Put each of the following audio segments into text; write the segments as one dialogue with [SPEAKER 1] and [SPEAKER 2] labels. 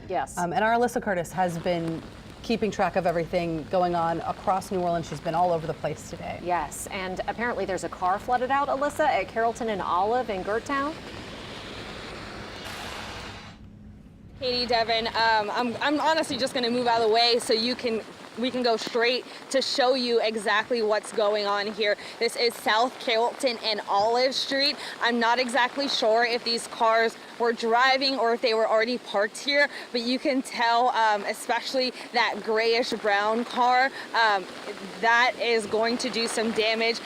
[SPEAKER 1] Yes.
[SPEAKER 2] And our Alyssa Curtis has been keeping track of everything going on across New Orleans. She's been all over the place today.
[SPEAKER 1] Yes, and apparently there's a car flooded out, Alyssa, at Carrollton and Olive in Gerttown.
[SPEAKER 3] Katie, Devin, I'm honestly just going to move out of the way so we can go straight to show you exactly what's going on here. This is South Carrollton and Olive Street. I'm not exactly sure if these cars were driving or if they were already parked here, but you can tell, especially that grayish brown car, that is going to do some damage.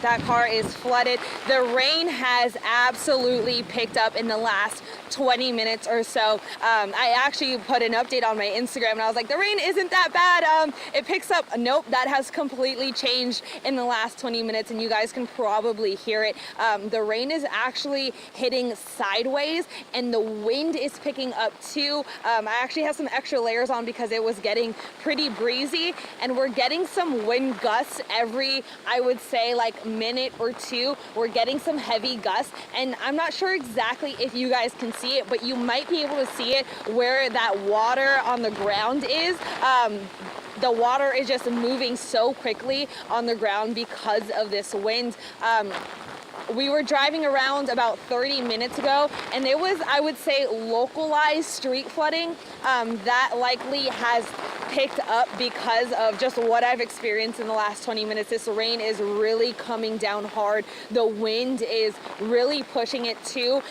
[SPEAKER 3] That car is flooded. The rain has absolutely picked up in the last 20 minutes or so. I actually put an update on my Instagram and I was like, the rain isn't that bad. It picks up. Nope, that has completely changed in the last 20 minutes and you guys can probably hear it. The rain is actually hitting sideways and the wind is picking up too. I actually have some extra layers on because it was getting pretty breezy and we're getting some wind gusts every, I would say, like minute or two. We're getting some heavy gusts and I'm not sure exactly if you guys can see it, but you might be able to see it where that water on the ground is. The water is just moving so quickly on the ground because of this wind. We were driving around about 30 minutes ago and it was, I would say, localized street flooding. That likely has picked up because of just what I've experienced in the last 20 minutes. This rain is really coming down hard. The wind is really pushing it too.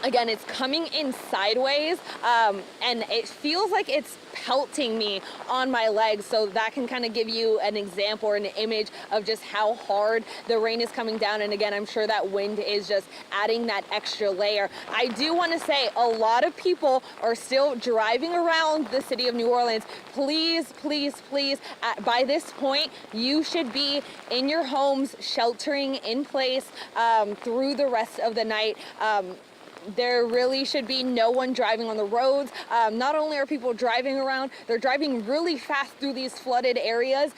[SPEAKER 3] Again, it's coming in sideways and it feels like it's pelting me on my legs. So that can kind of give you an example or an image of just how hard the rain is coming down. And again, I'm sure that wind is just adding that extra layer. I do want to say a lot of people are still driving around the city of New Orleans. Please, please, please, by this point, you should be in your homes, sheltering in place through the rest of the night. There really should be no one driving on the roads. Not only are people driving around, they're driving really fast through these flooded areas.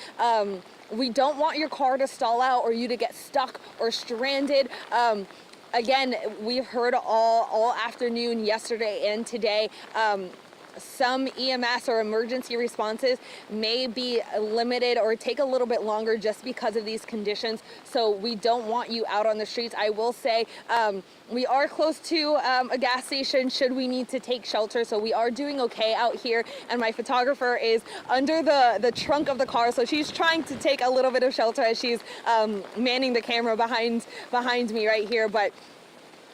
[SPEAKER 3] We don't want your car to stall out or you to get stuck or stranded. Again, we've heard all afternoon, yesterday and today, some EMS or emergency responses may be limited or take a little bit longer just because of these conditions. So we don't want you out on the streets. I will say we are close to a gas station should we need to take shelter. So we are doing okay out here. And my photographer is under the trunk of the car. So she's trying to take a little bit of shelter as she's manning the camera behind me right here. But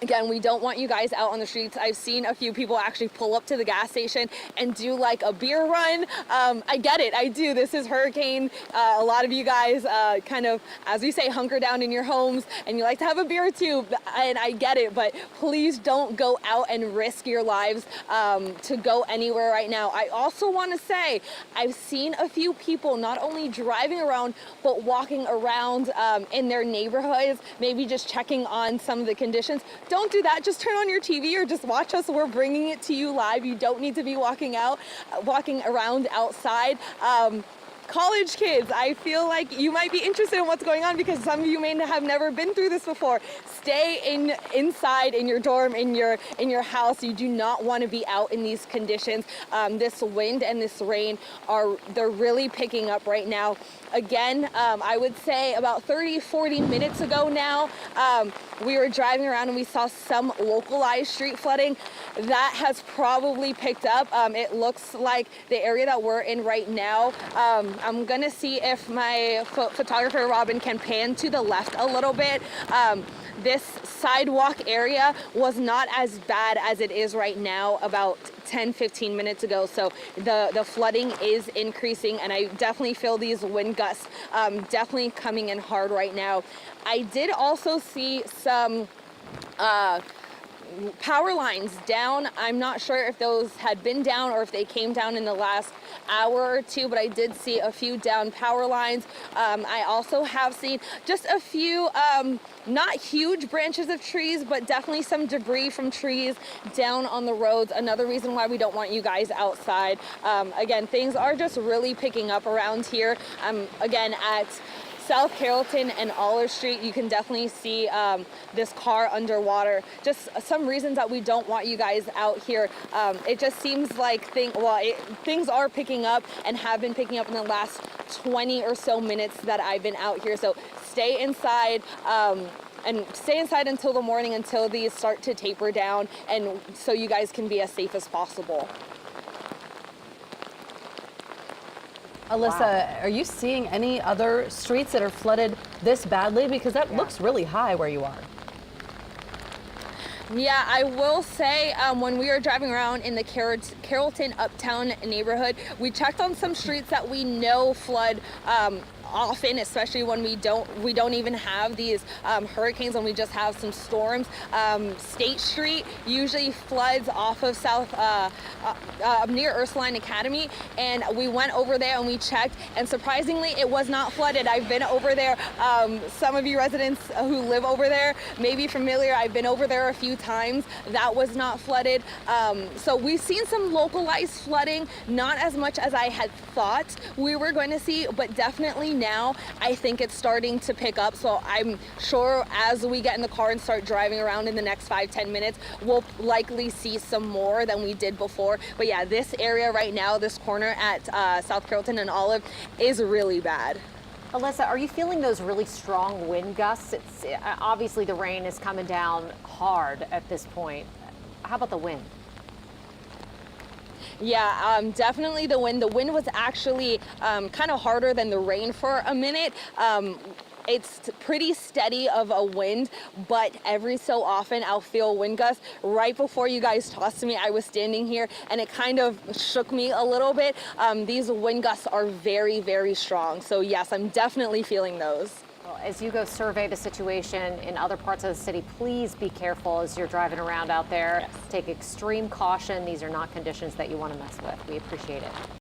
[SPEAKER 3] again, we don't want you guys out on the streets. I've seen a few people actually pull up to the gas station and do like a beer run. I get it, I do. This is hurricane. A lot of you guys kind of, as we say, hunker down in your homes and you like to have a beer too, and I get it, but please don't go out and risk your lives to go anywhere right now. I also want to say, I've seen a few people not only driving around, but walking around in their neighborhoods, maybe just checking on some of the conditions. Don't do that. Just turn on your TV or just watch us. We're bringing it to you live. You don't need to be walking around outside. College kids, I feel like you might be interested in what's going on because some of you may have never been through this before. Stay inside in your dorm, in your house. You do not want to be out in these conditions. This wind and this rain they're really picking up right now. Again, I would say about 30-40 minutes ago now, we were driving around and we saw some localized street flooding. That has probably picked up. It looks like the area that we're in right now. I'm gonna see if my photographer Robin can pan to the left a little bit. This sidewalk area was not as bad as it is right now about 10-15 minutes ago. So the flooding is increasing and I definitely feel these wind gusts definitely coming in hard right now. I did also see some power lines down. I'm not sure if those had been down or if they came down in the last hour or two, but I did see a few down power lines. I also have seen just a few not huge branches of trees, but definitely some debris from trees down on the roads. Another reason why we don't want you guys outside. Again, things are just really picking up around here. Again, at South Carrollton and Olive Street, you can definitely see this car underwater. Just some reasons that we don't want you guys out here. It just seems like things are picking up and have been picking up in the last 20 or so minutes that I've been out here. So stay inside. And stay inside until the morning, until these start to taper down, and so you guys can be as safe as possible.
[SPEAKER 2] Alyssa, are you seeing any other streets that are flooded this badly? Because that looks really high where you are.
[SPEAKER 3] Yeah, I will say when we were driving around in the Carrollton Uptown neighborhood, we checked on some streets that we know flood often, especially when we don't even have these hurricanes, and we just have some storms. State Street usually floods off of near Ursuline Academy, and we went over there and we checked, and surprisingly it was not flooded. I've been over there. Some of you residents who live over there may be familiar. I've been over there a few times. That was not flooded. So we've seen some localized flooding, not as much as I had thought we were going to see, but definitely now I think it's starting to pick up. So I'm sure as we get in the car and start driving around in the next 5-10 minutes, we'll likely see some more than we did before. But yeah, this area right now, this corner at South Carrollton and Olive, is really bad.
[SPEAKER 1] Alyssa, are you feeling those really strong wind gusts? It's obviously the rain is coming down hard at this point. How about the wind?
[SPEAKER 3] Yeah, definitely the wind. The wind was actually kind of harder than the rain for a minute. It's pretty steady of a wind, but every so often I'll feel wind gusts. Right before you guys tossed me, I was standing here and it kind of shook me a little bit. These wind gusts are very, very strong. So yes, I'm definitely feeling those.
[SPEAKER 1] As you go survey the situation in other parts of the city, please be careful as you're driving around out there.
[SPEAKER 3] Yes.
[SPEAKER 1] Take extreme caution. These are not conditions that you want to mess with. We appreciate it.